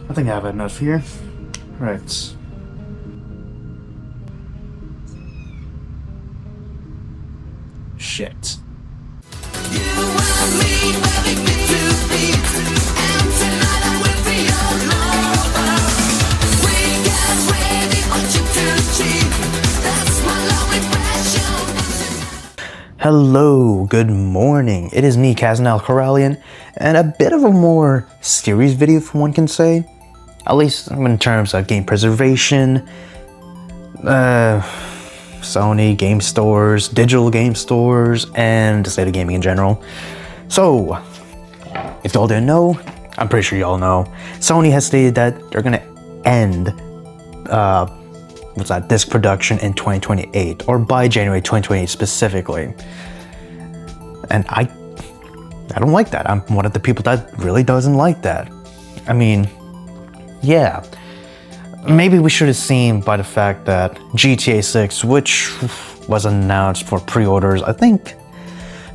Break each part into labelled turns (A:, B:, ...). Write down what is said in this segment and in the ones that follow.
A: I think I have enough here. Right. Shit. Hello, good morning. It is me, 𝐂𝐇𝐀𝐏𝐄, and a bit of a more serious video, if one can say. At least in terms of game preservation, Sony game stores, digital game stores, and the state of gaming in general. So, if y'all didn't know, I'm pretty sure y'all know, Sony has stated that they're gonna end disc production in 2028, or by January 2028 specifically. And I don't like that. I'm one of the people that really doesn't like that. I mean, yeah, maybe we should have seen by the fact that GTA 6, which was announced for pre-orders, I think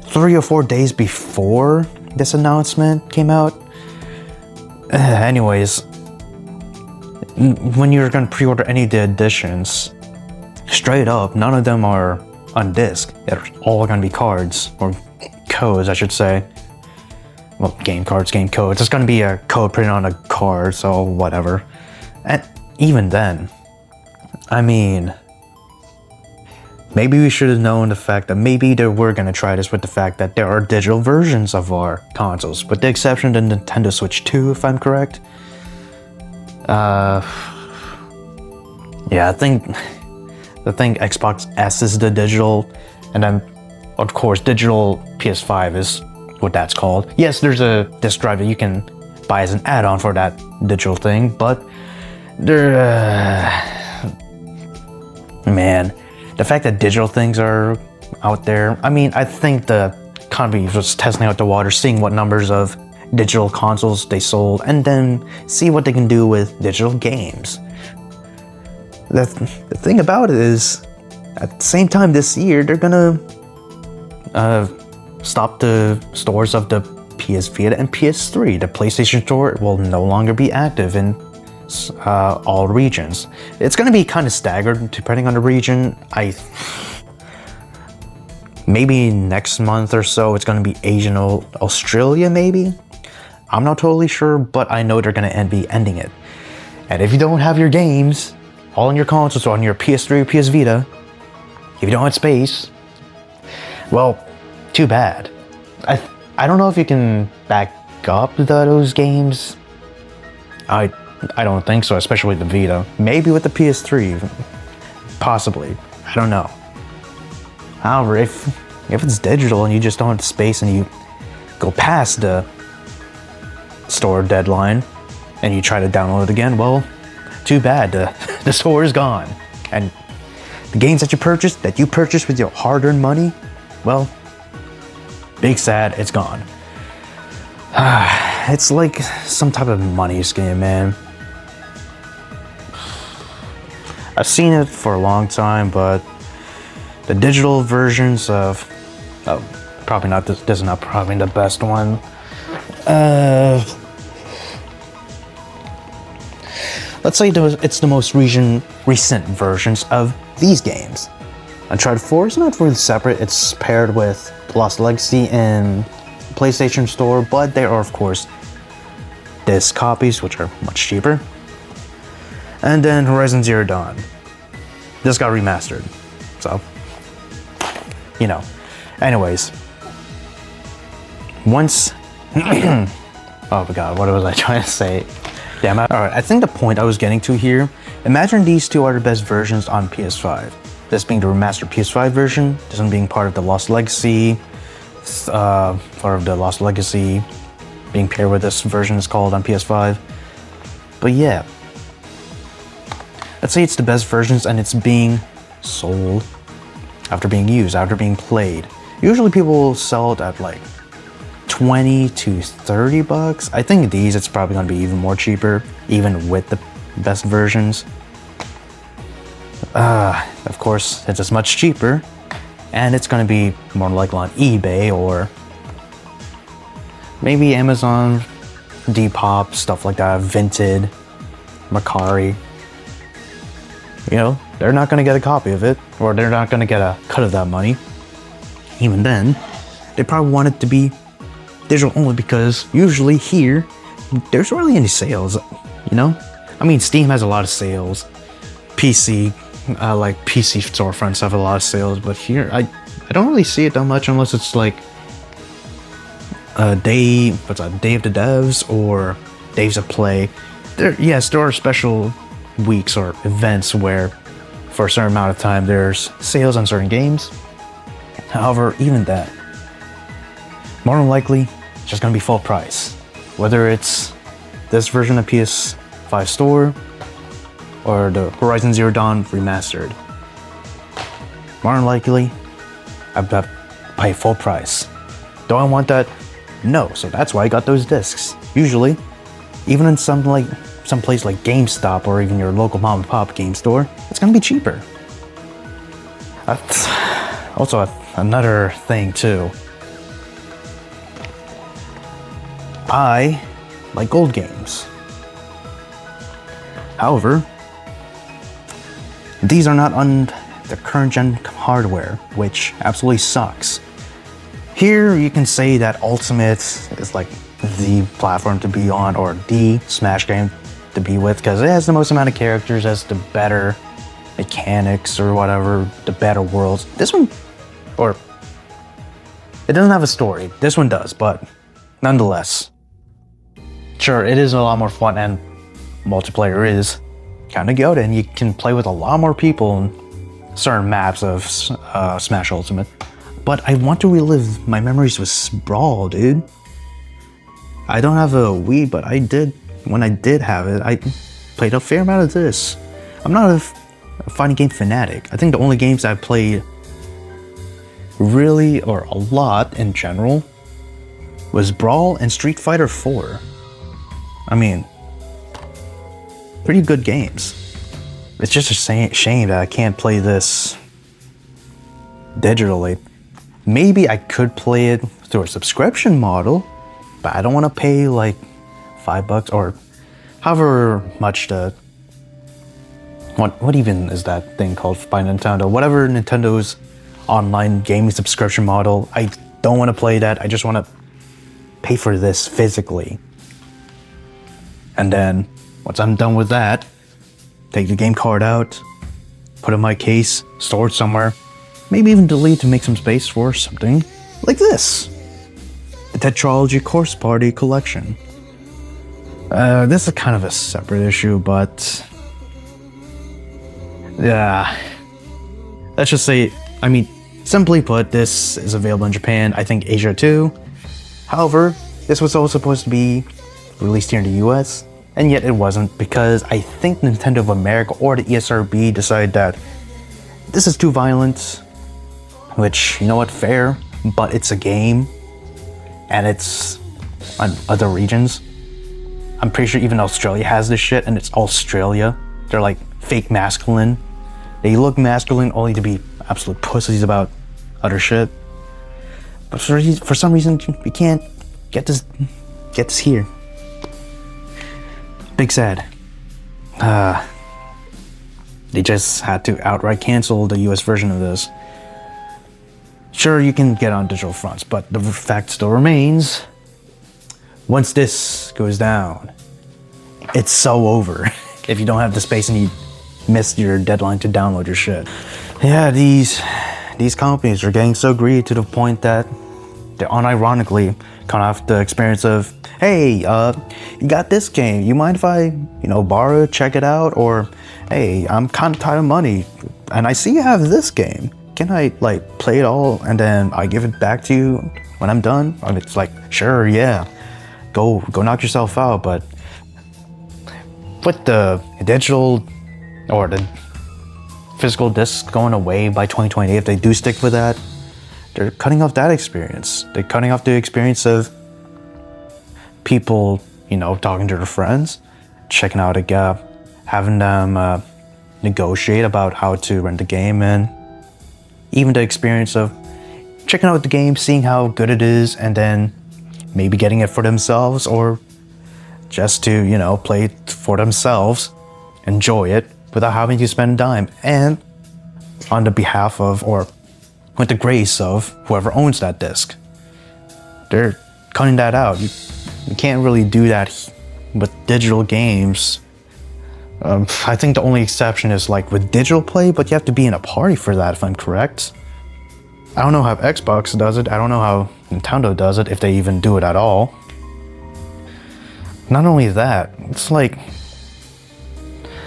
A: 3 or 4 days before this announcement came out. Anyways, when you're going to pre-order any of the editions, straight up, none of them are on disc. They're all going to be cards, or codes, I should say. Well, game cards, game codes. It's going to be a code printed on a card, so whatever. And even then, I mean, maybe we should have known the fact that maybe they were going to try this with the fact that there are digital versions of our consoles, with the exception of the Nintendo Switch 2, if I'm correct. Yeah, I think Xbox S is the digital, and then of course digital PS5 is what that's called. Yes, there's a disc drive that you can buy as an add-on for that digital thing, but man, the fact that digital things are out there, I mean, I think the company was testing out the water, seeing what numbers of digital consoles they sold, and then see what they can do with digital games. The thing about it is, at the same time this year, they're gonna stop the stores of the PS Vita and PS3. The PlayStation Store will no longer be active in all regions. It's gonna be kind of staggered depending on the region. Maybe next month or so, it's gonna be Asian, Australia maybe? I'm not totally sure, but I know they're gonna be ending it. And if you don't have your games all on your consoles, or on your PS3 or PS Vita, if you don't have space, well, too bad. I don't know if you can back up those games. I don't think so, especially with the Vita. Maybe with the PS3, possibly. I don't know. However, if it's digital and you just don't have the space and you go past the store deadline and you try to download it again, well, too bad. The store is gone. And the games that you purchased with your hard-earned money, well, big sad, it's gone. It's like some type of money scam, man. I've seen it for a long time, but the digital versions of, probably not this is not probably the best one. Let's say it's the most recent versions of these games. Uncharted 4 is not really separate. It's paired with Lost Legacy and PlayStation Store, but there are of course disc copies, which are much cheaper. And then Horizon Zero Dawn just got remastered, so you know. Anyways, once oh my god, what was I trying to say? Damn it. Alright, I think the point I was getting to here, imagine these two are the best versions on PS5. This being the remastered PS5 version, this one being part of the Lost Legacy, being paired with this version is called on PS5. But yeah, let's say it's the best versions and it's being sold after being used, after being played. Usually people will sell it at like 20 to 30 bucks. I think these, it's probably gonna be even more cheaper, even with the best versions. Of course, it's as much cheaper, and it's gonna be more likely on eBay or maybe Amazon, Depop, stuff like that, Vinted, Macari, you know, they're not going to get a copy of it, or they're not going to get a cut of that money. Even then, they probably want it to be digital only because usually here, there's really any sales, you know? I mean, Steam has a lot of sales. PC, like PC storefronts have a lot of sales, but here, I don't really see it that much unless it's like a day of the devs or days of play. Yes, there are special weeks or events where for a certain amount of time there's sales on certain games. However, even that, more than likely, it's just gonna be full price. Whether it's this version of PS5 Store or the Horizon Zero Dawn Remastered. More than likely, I've got to pay full price. Do I want that? No, so that's why I got those discs. Usually, even in some place like GameStop or even your local mom and pop game store, it's gonna be cheaper. That's also another thing too. I like old games. However, these are not on the current gen hardware, which absolutely sucks. Here you can say that Ultimate is like the platform to be on, or the Smash game to be with, because it has the most amount of characters, has the better mechanics or whatever, the better worlds. This one, or it doesn't have a story. This one does, but nonetheless, sure, it is a lot more fun, and multiplayer is kind of good, and you can play with a lot more people in certain maps of Smash Ultimate. But I want to relive my memories with Brawl, dude. I don't have a Wii, but I did. When I did have it, I played a fair amount of this. I'm not a fighting game fanatic. I think the only games I've played really, or a lot in general, was Brawl and Street Fighter 4. I mean, pretty good games. It's just a shame that I can't play this digitally. Maybe I could play it through a subscription model, but I don't want to pay like $5 or however much the what even is that thing called by Nintendo? Whatever Nintendo's online gaming subscription model. I don't want to play that. I just want to pay for this physically. And then once I'm done with that, take the game card out, put it in my case, store it somewhere, maybe even delete to make some space for something like this. The Tetralogy Course Party Collection. This is kind of a separate issue, but yeah, let's just say, I mean, simply put, this is available in Japan, I think Asia too. However, this was also supposed to be released here in the US, and yet it wasn't, because I think Nintendo of America or the ESRB decided that this is too violent, which, you know what, fair, but it's a game, and it's on other regions. I'm pretty sure even Australia has this shit, and it's Australia. They're like fake masculine. They look masculine only to be absolute pussies about other shit. But for some reason, we can't get this here. Big sad. They just had to outright cancel the US version of this. Sure, you can get on digital fronts, but the fact still remains, once this goes down, it's so over. If you don't have the space and you missed your deadline to download your shit. Yeah, these companies are getting so greedy to the point that they're unironically kind of have the experience of, hey, you got this game, you mind if I, borrow it, check it out? Or, hey, I'm kind of tight of money, and I see you have this game. Can I, play it all, and then I give it back to you when I'm done? And it's like, sure, yeah, go knock yourself out, but with the digital or the physical discs going away by 2028, if they do stick with that, they're cutting off that experience. They're cutting off the experience of people, talking to their friends, checking out a gap, having them negotiate about how to rent the game, and even the experience of checking out the game, seeing how good it is, and then maybe getting it for themselves, or just to, play it for themselves enjoy it without having to spend a dime, and on the behalf of, or with the grace of, whoever owns that disc. They're cutting that out. You can't really do that with digital games. I think the only exception is like with digital play, but you have to be in a party for that, if I'm correct. I don't know how Xbox does it. I don't know how Nintendo does it, if they even do it at all. Not only that, it's like,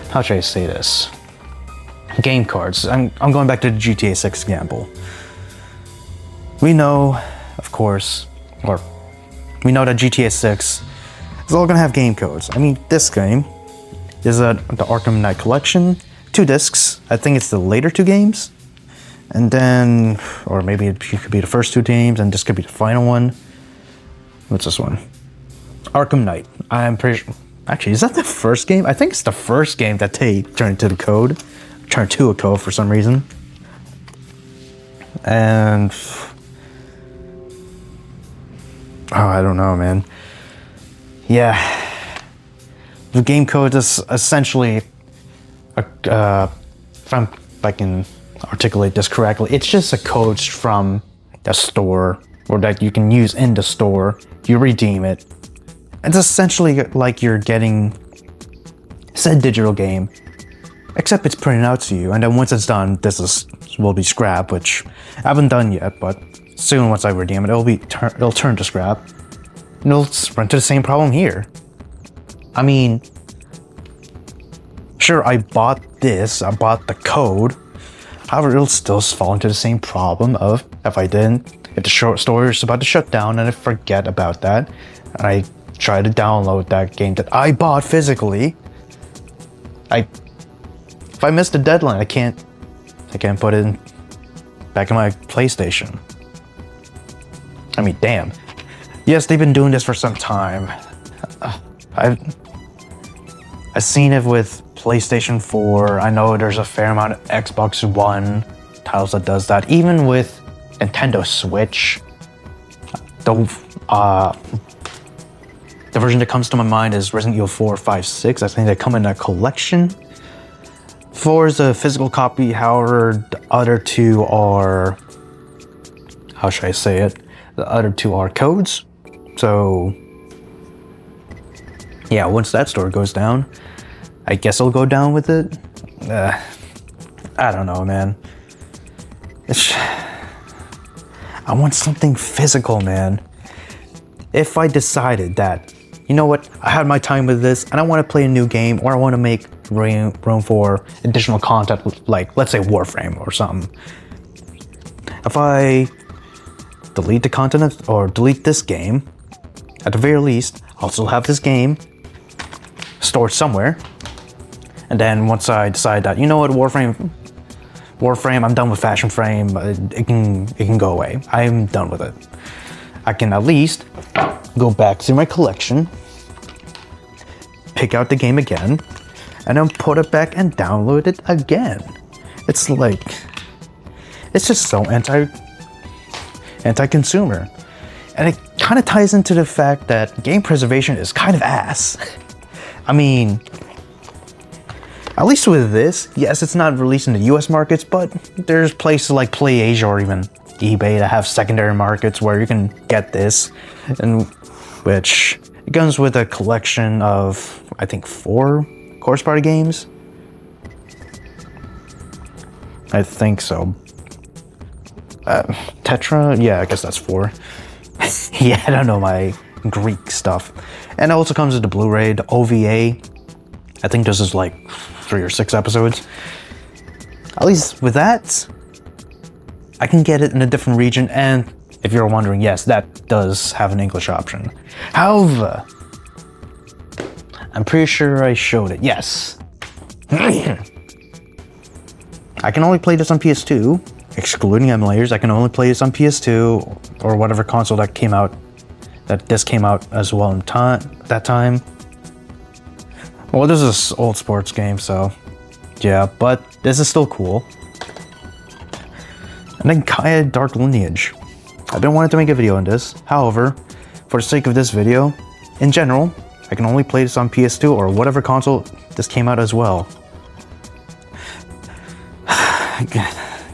A: how should I say this? Game cards. I'm going back to the GTA 6 example. We know, of course, or we know that GTA 6 is all gonna have game codes. I mean, this game is the Arkham Knight collection, 2 discs. I think it's the later 2 games. And then, or maybe it could be the first 2 games and this could be the final one. What's this one? Arkham Knight. I'm pretty sure, actually, is that the first game? I think it's the first game that they turned to a code for some reason. And I don't know, man. Yeah, the game code is essentially, if I can articulate this correctly, it's just a code from the store, or that you can use in the store. You redeem it. It's essentially like you're getting said digital game, except it's printed out to you, and then once it's done, will be scrap, which I haven't done yet, but soon once I redeem it, it'll turn to scrap. And it'll run into the same problem here. I mean, sure, I bought the code, however, it'll still fall into the same problem of if the store is about to shut down and I forget about that, and I try to download that game that I bought physically, if I miss the deadline, I can't put it back in my PlayStation. I mean, damn. Yes, they've been doing this for some time. I've seen it with PlayStation 4. I know there's a fair amount of Xbox One titles that does that. Even with Nintendo Switch, the version that comes to my mind is Resident Evil 4, 5, 6. I think they come in a collection. 4 is a physical copy, however, the other 2 are, how should I say it? The other 2 are codes. So, yeah, once that store goes down, I guess I'll go down with it. I don't know, man. I want something physical, man. If I decided that, you know what, I had my time with this and I want to play a new game, or I want to make room for additional content, like let's say Warframe or something. If I delete the content or delete this game, at the very least, I'll still have this game stored somewhere. And then once I decide that, you know what, Warframe, I'm done with Fashion Frame, it can go away. I'm done with it. I can at least go back to my collection, pick out the game again, and then put it back and download it again. It's like, it's just so anti-consumer. And it kind of ties into the fact that game preservation is kind of ass. I mean, at least with this, yes, it's not released in the US markets, but there's places like PlayAsia or even eBay that have secondary markets where you can get this, and which it comes with a collection of, I think, 4 course party games. I think so. Tetra? Yeah, I guess that's 4. Yeah, I don't know my Greek stuff. And it also comes with the Blu-ray, the OVA. I think this is like 3 or 6 episodes. At least with that, I can get it in a different region, and if you're wondering, yes, that does have an English option. However, I'm pretty sure I showed it, yes. I can only play this on PS2, excluding emulators. I can only play this on PS2 or whatever console that came out, that this came out as well in that time. Well, this is an old sports game, so yeah, but this is still cool. And then Kaya Dark Lineage. I've been wanting to make a video on this. However, for the sake of this video, in general, I can only play this on PS2 or whatever console this came out as well.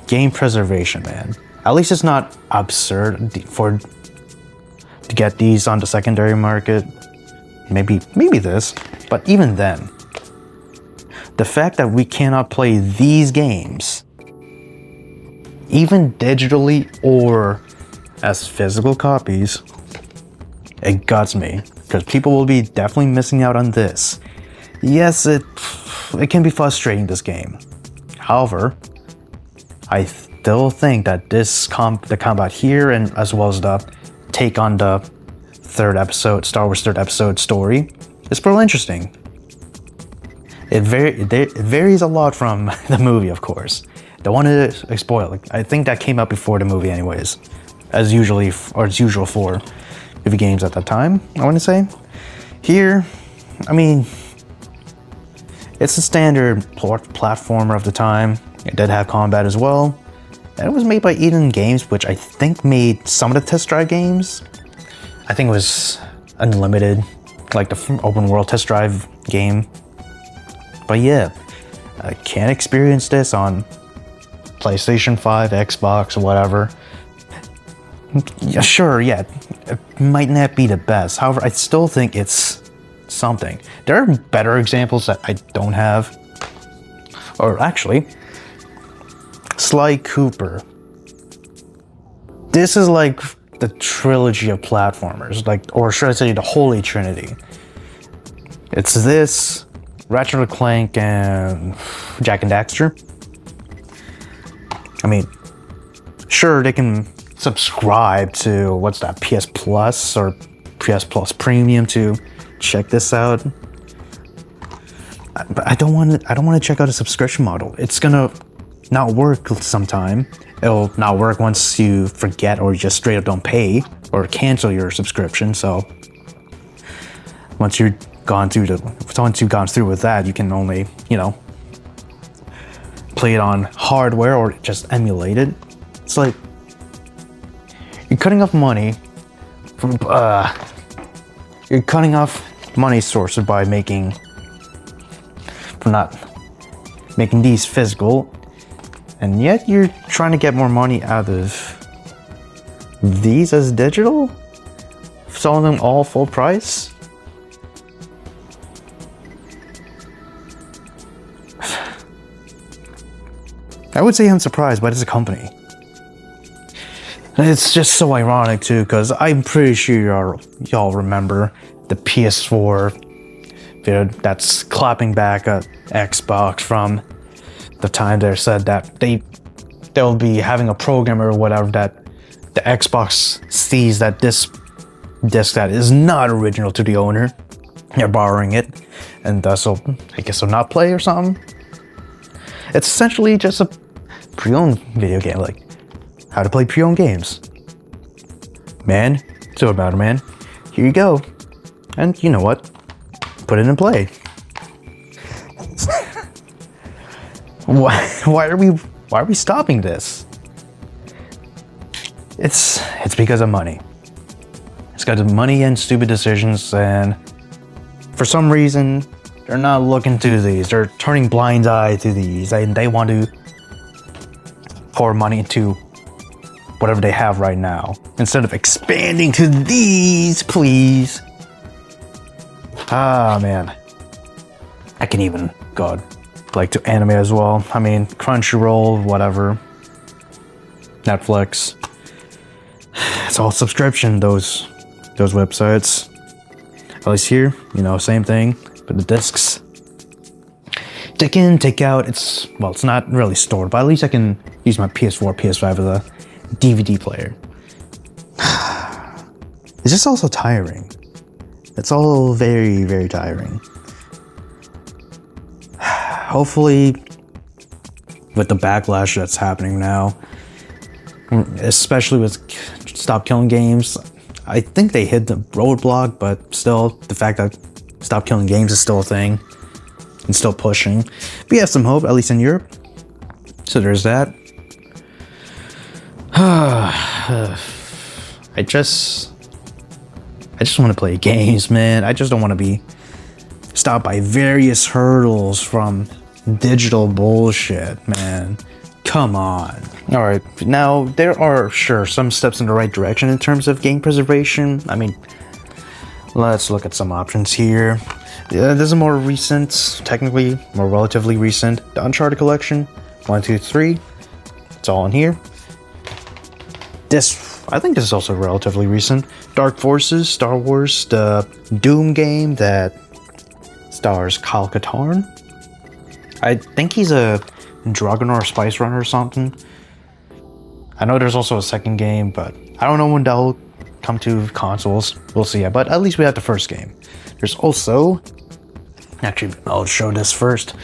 A: Game preservation, man. At least it's not absurd to get these on the secondary market. Maybe this, but even then, the fact that we cannot play these games, even digitally or as physical copies, it guts me, because people will be definitely missing out on this. Yes, it can be frustrating, this game. However, I still think that the combat here, and as well as the take on the third episode, Star Wars third episode story, is pretty interesting. It varies a lot from the movie, of course. Don't want to spoil it. I think that came out before the movie anyways, as usual for movie games at that time, I want to say. Here, I mean, it's a standard platformer of the time. It did have combat as well. And it was made by Eden Games, which I think made some of the test drive games. I think it was Unlimited, like the open world test drive game. But yeah, I can't experience this on PlayStation 5, Xbox, or whatever. Yeah, sure, yeah, it might not be the best. However, I still think it's something. There are better examples that I don't have. Or actually, Sly Cooper. This is like the trilogy of platformers, or should I say the Holy Trinity. It's this, Ratchet & Clank, and Jak and Daxter. I mean, sure, they can subscribe to, what's that, PS Plus or PS Plus Premium to check this out. But I don't want to check out a subscription model. It's gonna not work sometime. It'll not work once you forget or just straight up don't pay or cancel your subscription. So once you've gone through with that, you can only, play it on hardware or just emulate it. It's like you're cutting off money from sources by not making these physical, and yet you're trying to get more money out of these as digital, selling them all full price. I would say I'm surprised, but it's a company. And it's just so ironic too, because I'm pretty sure y'all remember the PS4 video that's clapping back at Xbox from the time they said that they'll be having a program or whatever that the Xbox sees that this disc that is not original to the owner, they're borrowing it, and thus I guess will not play or something. It's essentially just a pre-owned video game, like how to play pre-owned games. Man, so about it, man. Here you go. And you know what? Put it in play. Why are we stopping this? It's because of money. It's because of money and stupid decisions, and for some reason they're not looking to these. They're turning blind eye to these, and they want to pour money into whatever they have right now instead of expanding to these, please. Ah, man. I can even go like to anime as well. I mean, Crunchyroll, whatever. Netflix. It's all subscription, those websites. At least here, same thing, but the discs. Take in, take out. It's not really stored, but at least I can use my PS4, PS5 as a DVD player. It's just also tiring. It's all very, very tiring. Hopefully, with the backlash that's happening now, especially with Stop Killing Games, I think they hit the roadblock, but still, the fact that Stop Killing Games is still a thing and still pushing. We have some hope, at least in Europe. So there's that. I just want to play games, man. I just don't want to be stopped by various hurdles from digital bullshit, man. Come on. Alright, now there are, sure, some steps in the right direction in terms of game preservation. I mean, let's look at some options here. Yeah, this is more recent, technically more relatively recent. The Uncharted collection, 1, 2, 3. It's all in here. This, I think this is also relatively recent. Dark Forces, Star Wars, the Doom game that stars 𝐂𝐀𝐀𝐏𝐿. I think he's a Dragon or a Spice Runner or something. I know there's also a second game, but I don't know when that'll come to consoles. We'll see. But at least we have the first game. There's also, actually, I'll show this first.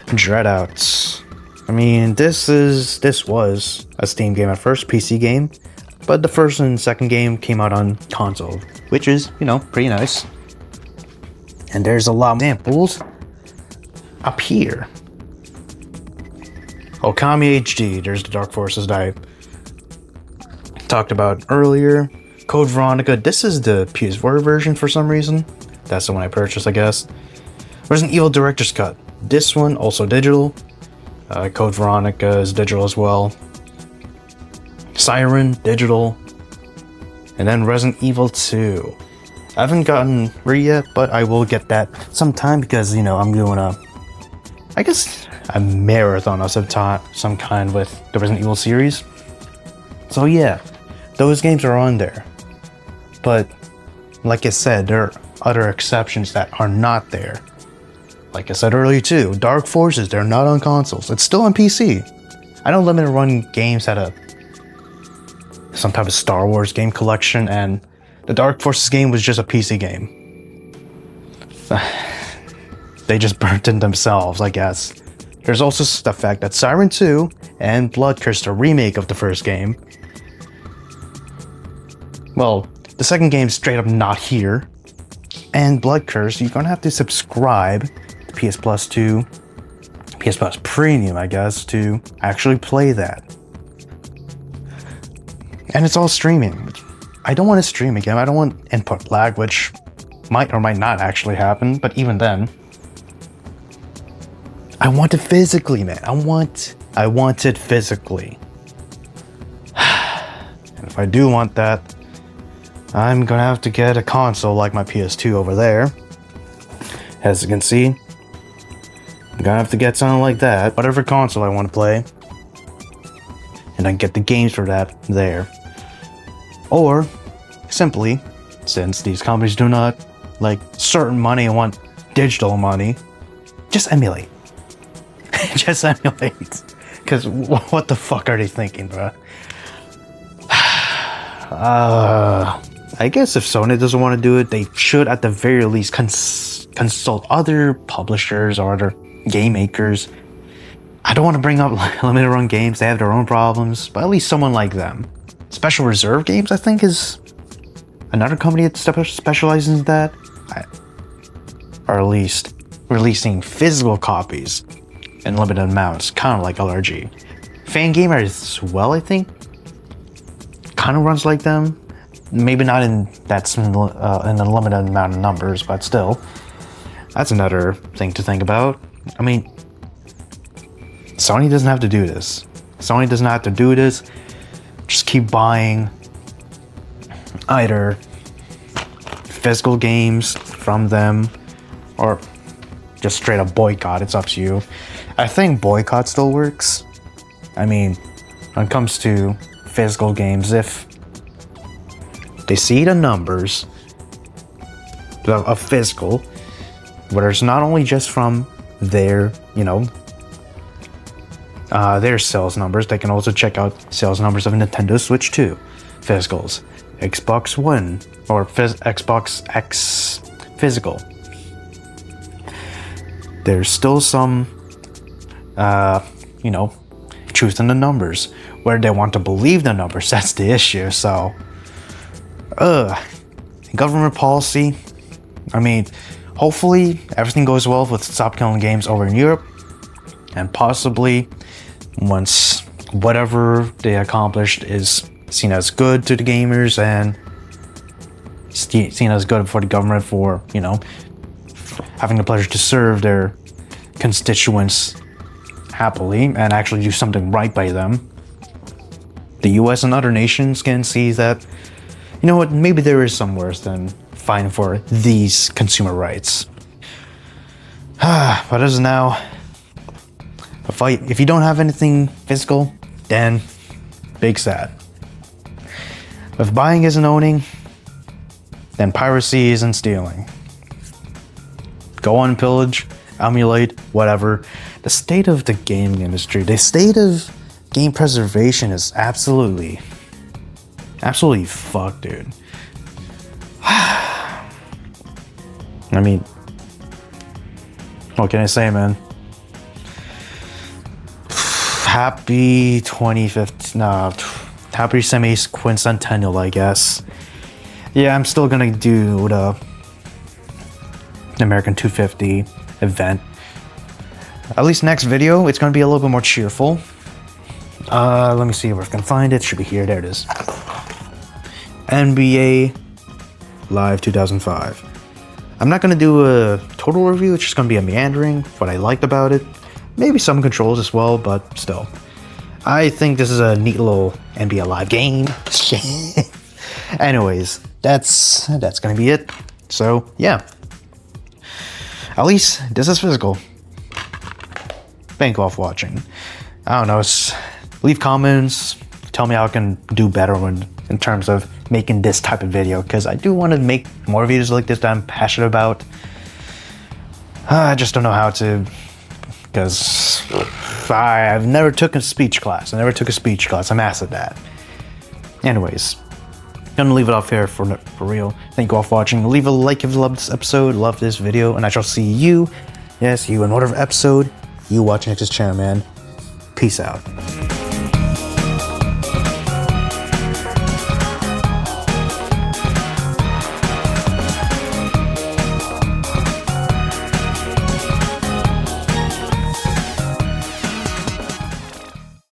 A: Dreadouts. I mean, this was a Steam game at first, PC game, but the first and second game came out on console, which is, you know, pretty nice. And there's a lot of examples up here. Okami HD, there's the Dark Forces that I talked about earlier. Code Veronica, this is the PS4 version for some reason. That's the one I purchased, I guess. Resident Evil Director's Cut. This one, also digital. Code Veronica is digital as well. Siren, digital. And then Resident Evil 2. I haven't gotten Thre yet, but I will get that sometime because, you know, I'm doing I guess, a marathon of some kind with the Resident Evil series. So yeah, those games are on there. But, like I said, there are other exceptions that are not there. Like I said earlier too, Dark Forces, they're not on consoles. It's still on PC. I know limited run games had some type of Star Wars game collection, and the Dark Forces game was just a PC game. They just burnt it themselves, I guess. There's also the fact that Siren 2 and Blood Curse, the remake of the first game, well, the second game's straight up not here. And Blood Curse, you're gonna have to subscribe to PS Plus Premium, I guess, to actually play that. And it's all streaming. I don't want to stream again. I don't want input lag, which might or might not actually happen, but even then, I want it physically, man. I want it physically. And if I do want that, I'm gonna have to get a console like my PS2 over there. As you can see, I'm gonna have to get something like that, whatever console I want to play, and then get the games for that there. Or simply, since these companies do not like certain money and want digital money, just emulate. Just emulate. Because what the fuck are they thinking, bro? I guess if Sony doesn't want to do it, they should at the very least consult other publishers or other game makers. I don't want to bring up limited run games, they have their own problems, but at least someone like them. Special Reserve Games, I think, is another company that specializes in that. Or at least releasing physical copies in limited amounts, kind of like LRG. Fangamer as well, I think, kind of runs like them. Maybe not in a limited amount of numbers, but still, that's another thing to think about. I mean, Sony doesn't have to do this. Sony doesn't have to do this. Just keep buying either physical games from them or just straight up boycott. It's up to you. I think boycott still works. I mean, when it comes to physical games, if they see the numbers of physical, where it's not only just from their, you know, their sales numbers, they can also check out sales numbers of Nintendo Switch 2 physicals, Xbox One, or Xbox X physical. There's still some, you know, truth in the numbers. Where they want to believe the numbers, that's the issue. So, government policy. I mean, hopefully everything goes well with Stop Killing Games over in Europe, and possibly once whatever they accomplished is seen as good to the gamers and seen as good for the government for, you know, having the pleasure to serve their constituents happily and actually do something right by them, the US and other nations can see that, you know what, maybe there is some worse than fighting for these consumer rights. But as of now, if you don't have anything physical, then big sad. If buying isn't owning, then piracy isn't stealing. Go on, pillage, emulate, whatever. The state of the gaming industry, the state of game preservation is absolutely fucked, dude. I mean, what can I say, man? Happy 2015, happy semi-quincentennial, I guess. Yeah, I'm still gonna do the American 250 event. At least next video, it's gonna be a little bit more cheerful. Let me see if I can find it. Should be here. There it is. NBA Live 2005. I'm not gonna do a total review. It's just gonna be a meandering, what I liked about it. Maybe some controls as well, but still. I think this is a neat little NBA Live game. Anyways, that's gonna be it. So yeah. At least this is physical. Thank you all for watching. I don't know, leave comments, tell me how I can do better in terms of making this type of video, because I do want to make more videos like this that I'm passionate about. I just don't know how to, because I've never took a speech class. I'm asked at that. Anyways, gonna leave it off here for real. Thank you all for watching. Leave a like if you loved this episode, love this video, and I shall see you, yes, you, in whatever episode you watch next channel, man. Peace out.